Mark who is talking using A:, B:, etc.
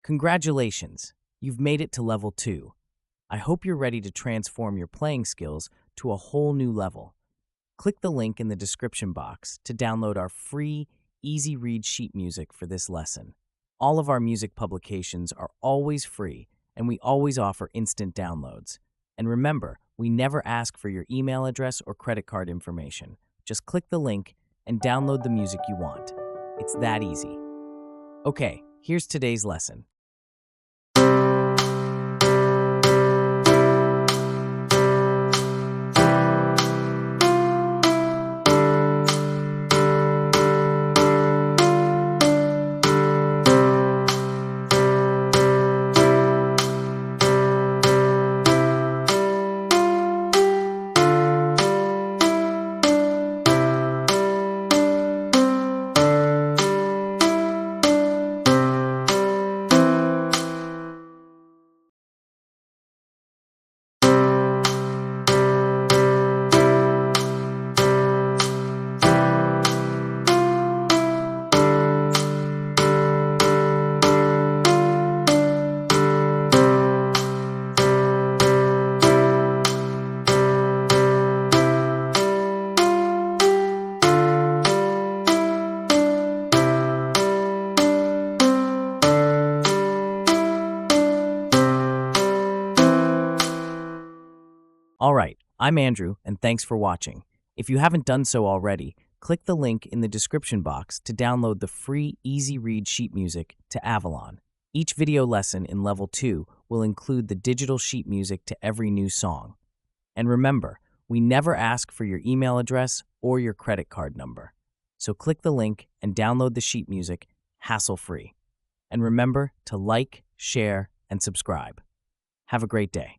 A: Congratulations! You've made it to level 2. I hope you're ready to transform your playing skills to a whole new level. Click the link in the description box to download our free, easy-read sheet music for this lesson. All of our music publications are always free, and we always offer instant downloads. And remember, we never ask for your email address or credit card information. Just click the link and download the music you want. It's that easy. Okay, here's today's lesson. Alright, I'm Andrew, and thanks for watching. If you haven't done so already, click the link in the description box to download the free Easy Read sheet music to Avalon. Each video lesson in Level 2 will include the digital sheet music to every new song. And remember, we never ask for your email address or your credit card number. So click the link and download the sheet music hassle-free. And remember to like, share, and subscribe. Have a great day.